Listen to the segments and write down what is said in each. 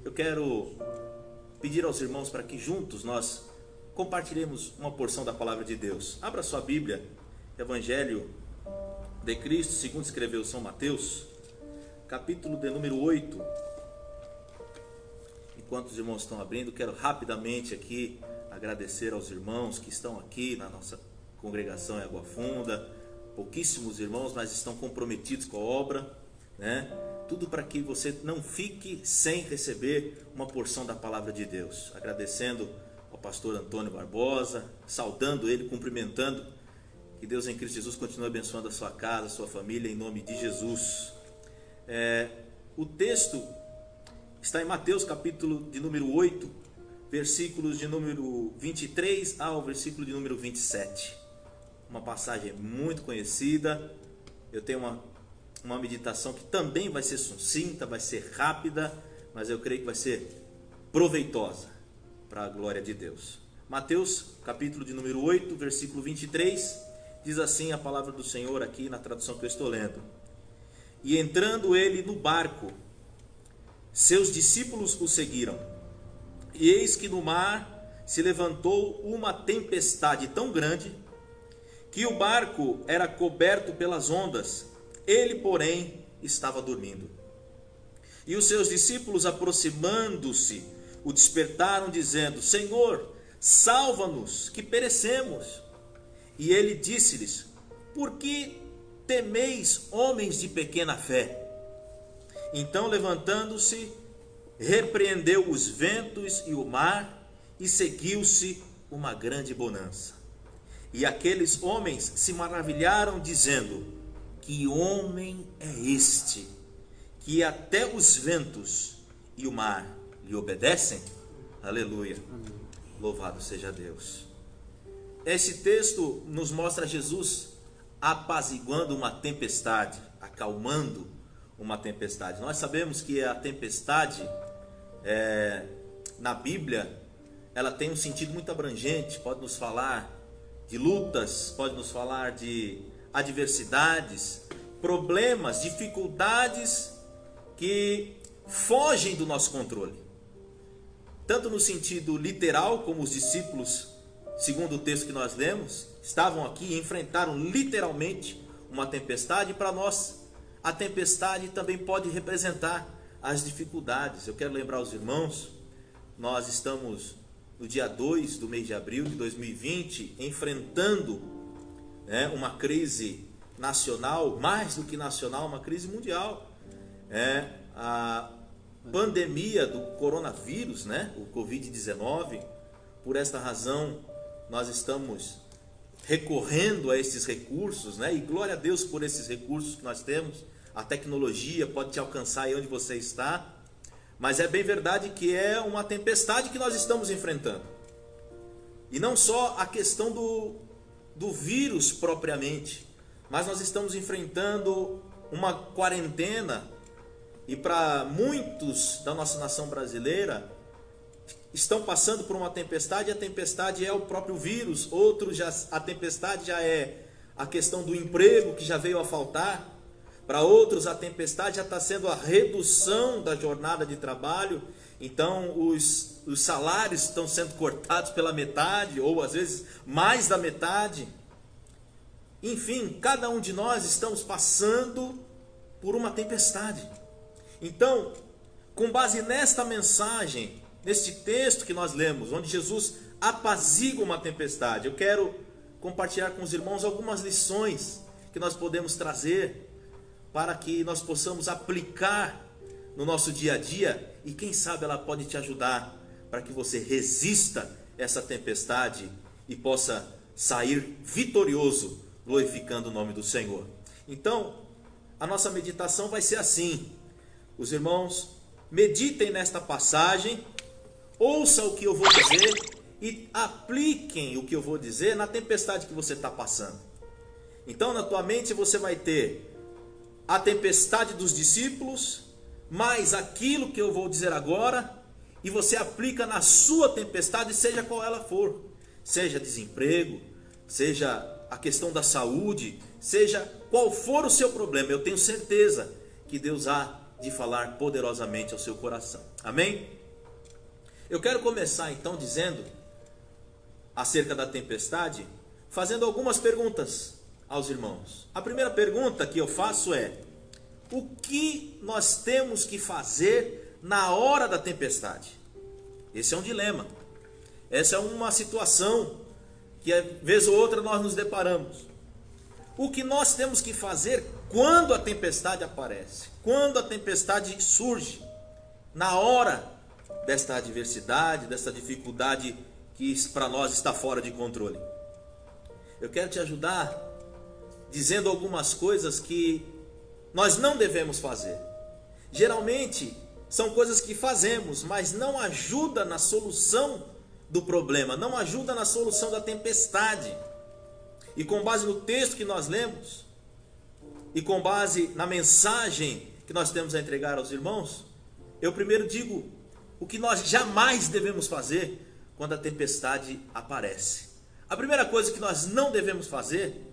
eu quero pedir aos irmãos para que juntos nós compartilhemos uma porção da palavra de Deus. Abra sua Bíblia, Evangelho de Cristo, segundo escreveu São Mateus, capítulo de número 8. Enquanto os irmãos estão abrindo, quero rapidamente aqui agradecer aos irmãos que estão aqui na nossa congregação em Água Funda. Pouquíssimos irmãos, mas estão comprometidos com a obra, né? Tudo para que você não fique sem receber uma porção da palavra de Deus. Agradecendo ao pastor Antônio Barbosa, saudando ele, cumprimentando. Que Deus em Cristo Jesus continue abençoando a sua casa, a sua família, em nome de Jesus. O texto está em Mateus capítulo de número 8, versículos de número 23 ao versículo de número 27. Uma passagem muito conhecida. Eu tenho uma meditação que também vai ser sucinta, vai ser rápida, mas eu creio que vai ser proveitosa para a glória de Deus. Mateus capítulo de número 8, versículo 23, diz assim a palavra do Senhor aqui na tradução que eu estou lendo. E entrando ele no barco, seus discípulos o seguiram. E eis que no mar se levantou uma tempestade tão grande que o barco era coberto pelas ondas. Ele, porém, estava dormindo. E os seus discípulos, aproximando-se, o despertaram, dizendo: Senhor, salva-nos, que perecemos. E ele disse-lhes: Por que temeis, homens de pequena fé? Então, levantando-se, repreendeu os ventos e o mar, e seguiu-se uma grande bonança. E aqueles homens se maravilharam, dizendo: Que homem é este, que até os ventos e o mar lhe obedecem? Aleluia. Louvado seja Deus. Esse texto nos mostra Jesus apaziguando uma tempestade, acalmando uma tempestade. Nós sabemos que a tempestade, na Bíblia, ela tem um sentido muito abrangente. Pode nos falar de lutas, pode nos falar de adversidades, problemas, dificuldades que fogem do nosso controle. Tanto no sentido literal, como os discípulos, segundo o texto que nós lemos, estavam aqui e enfrentaram literalmente uma tempestade. Para nós, a tempestade também pode representar as dificuldades. Eu quero lembrar os irmãos, nós estamos no dia 2 do mês de abril de 2020, enfrentando uma crise nacional, mais do que nacional, uma crise mundial. A pandemia do coronavírus, o Covid-19. Por esta razão, nós estamos recorrendo a esses recursos, e glória a Deus por esses recursos que nós temos. A tecnologia pode te alcançar aí onde você está, mas é bem verdade que é uma tempestade que nós estamos enfrentando. E não só a questão do vírus propriamente, mas nós estamos enfrentando uma quarentena, e para muitos da nossa nação brasileira estão passando por uma tempestade. A tempestade é o próprio vírus. Outros, a tempestade já é a questão do emprego que já veio a faltar. Para outros, a tempestade já está sendo a redução da jornada de trabalho. Então os salários estão sendo cortados pela metade, ou às vezes mais da metade. Enfim, cada um de nós estamos passando por uma tempestade. Então, com base nesta mensagem, neste texto que nós lemos, onde Jesus apazigua uma tempestade, eu quero compartilhar com os irmãos algumas lições que nós podemos trazer para que nós possamos aplicar no nosso dia a dia, e quem sabe ela pode te ajudar para que você resista essa tempestade e possa sair vitorioso, glorificando o nome do Senhor. Então, a nossa meditação vai ser assim. Os irmãos meditem nesta passagem, ouçam o que eu vou dizer e apliquem o que eu vou dizer na tempestade que você está passando. Então, na tua mente você vai ter a tempestade dos discípulos, mais aquilo que eu vou dizer agora, e você aplica na sua tempestade, seja qual ela for. Seja desemprego, seja a questão da saúde, seja qual for o seu problema. Eu tenho certeza que Deus há de falar poderosamente ao seu coração. Amém? Eu quero começar então dizendo acerca da tempestade, fazendo algumas perguntas aos irmãos. A primeira pergunta que eu faço é: o que nós temos que fazer na hora da tempestade? Esse é um dilema. Essa é uma situação que, vez ou outra, nós nos deparamos. O que nós temos que fazer quando a tempestade aparece? Quando a tempestade surge? Na hora desta adversidade, desta dificuldade que para nós está fora de controle. Eu quero te ajudar dizendo algumas coisas que nós não devemos fazer. Geralmente são coisas que fazemos, mas não ajuda na solução do problema, não ajuda na solução da tempestade. E com base no texto que nós lemos, e com base na mensagem que nós temos a entregar aos irmãos, eu primeiro digo o que nós jamais devemos fazer quando a tempestade aparece. A primeira coisa que nós não devemos fazer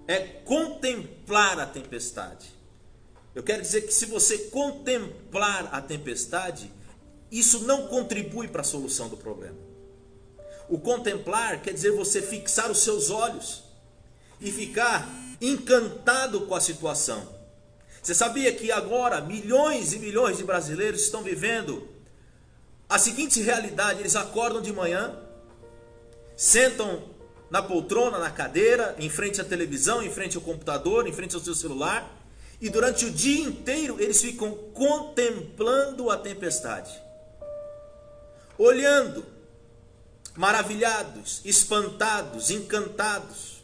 é contemplar a tempestade. Eu quero dizer que se você contemplar a tempestade, isso não contribui para a solução do problema. O contemplar quer dizer você fixar os seus olhos e ficar encantado com a situação. Você sabia que agora milhões e milhões de brasileiros estão vivendo a seguinte realidade: eles acordam de manhã, sentam na poltrona, na cadeira, em frente à televisão, em frente ao computador, em frente ao seu celular, e durante o dia inteiro eles ficam contemplando a tempestade, olhando, maravilhados, espantados, encantados.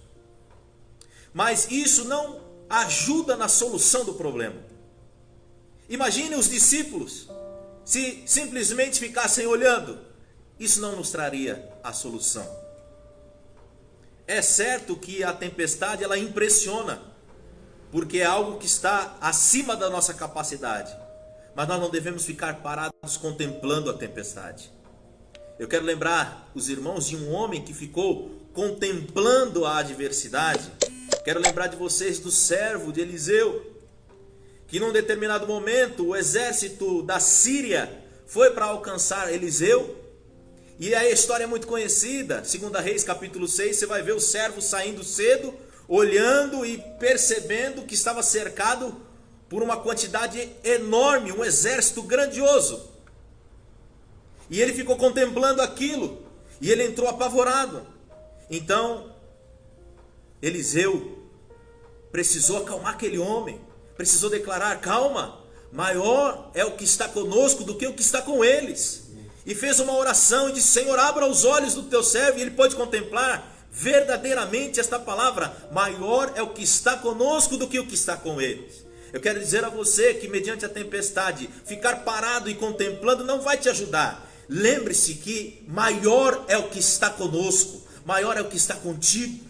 Mas isso não ajuda na solução do problema. Imagine os discípulos, se simplesmente ficassem olhando, isso não nos traria a solução. É certo que a tempestade ela impressiona, porque é algo que está acima da nossa capacidade, mas nós não devemos ficar parados contemplando a tempestade. Eu quero lembrar os irmãos de um homem que ficou contemplando a adversidade. Quero lembrar de vocês do servo de Eliseu, que num determinado momento o exército da Síria foi para alcançar Eliseu, e a história é muito conhecida. 2 Reis capítulo 6, você vai ver o servo saindo cedo, olhando e percebendo que estava cercado por uma quantidade enorme, um exército grandioso. E ele ficou contemplando aquilo, e ele entrou apavorado. Então Eliseu precisou acalmar aquele homem, precisou declarar: calma, maior é o que está conosco do que o que está com eles. E fez uma oração e disse: Senhor, abra os olhos do teu servo, e ele pôde contemplar verdadeiramente esta palavra: maior é o que está conosco do que o que está com eles. Eu quero dizer a você que mediante a tempestade, ficar parado e contemplando não vai te ajudar. Lembre-se que maior é o que está conosco, maior é o que está contigo.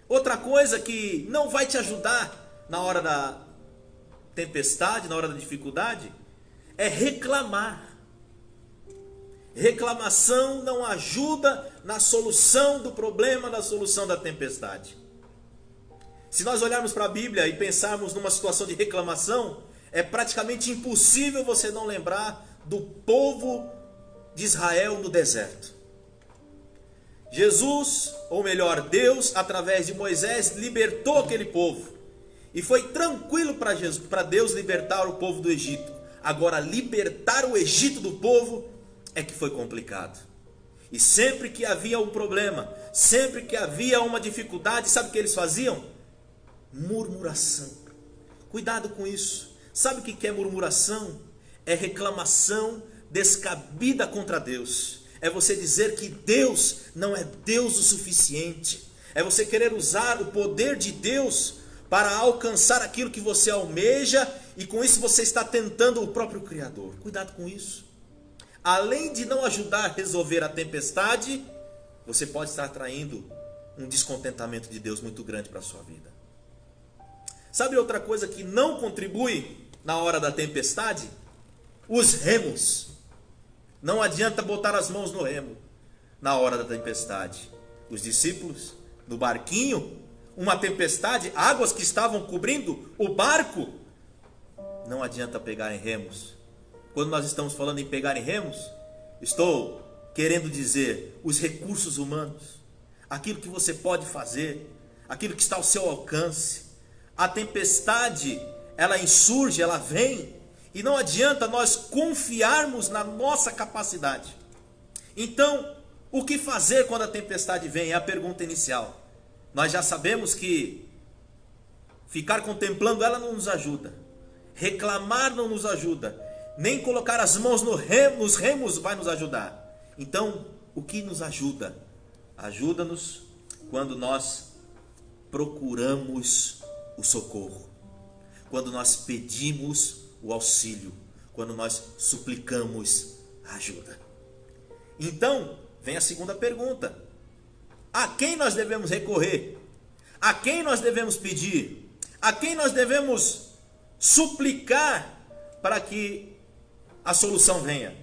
Outra coisa que não vai te ajudar na hora da tempestade, na hora da dificuldade, é reclamar. Reclamação não ajuda na solução do problema, na solução da tempestade. Se nós olharmos para a Bíblia e pensarmos numa situação de reclamação, é praticamente impossível você não lembrar do povo de Israel no deserto. Jesus, ou melhor, Deus, através de Moisés, libertou aquele povo. E foi tranquilo para Deus libertar o povo do Egito. Agora, libertar o Egito do povo é que foi complicado. E sempre que havia um problema, sempre que havia uma dificuldade, sabe o que eles faziam? Murmuração. Cuidado com isso. Sabe o que é murmuração? É reclamação descabida contra Deus. É você dizer que Deus não é Deus o suficiente. É você querer usar o poder de Deus para alcançar aquilo que você almeja, e com isso você está tentando o próprio Criador. Cuidado com isso. Além de não ajudar a resolver a tempestade, você pode estar traindo um descontentamento de Deus muito grande para a sua vida. Sabe outra coisa que não contribui na hora da tempestade? Os remos. Não adianta botar as mãos no remo na hora da tempestade. Os discípulos no barquinho, uma tempestade, águas que estavam cobrindo o barco, não adianta pegar em remos. Quando nós estamos falando em pegar em remos, estou querendo dizer os recursos humanos, aquilo que você pode fazer, aquilo que está ao seu alcance. A tempestade, ela insurge, ela vem, e não adianta nós confiarmos na nossa capacidade. Então, o que fazer quando a tempestade vem? É a pergunta inicial. Nós já sabemos que ficar contemplando ela não nos ajuda, reclamar não nos ajuda, nem colocar as mãos nos remos vai nos ajudar. Então, o que nos ajuda? Ajuda-nos quando nós procuramos o socorro, quando nós pedimos o auxílio, quando nós suplicamos a ajuda. Então, vem a segunda pergunta: a quem nós devemos recorrer? A quem nós devemos pedir? A quem nós devemos suplicar para que a solução venha?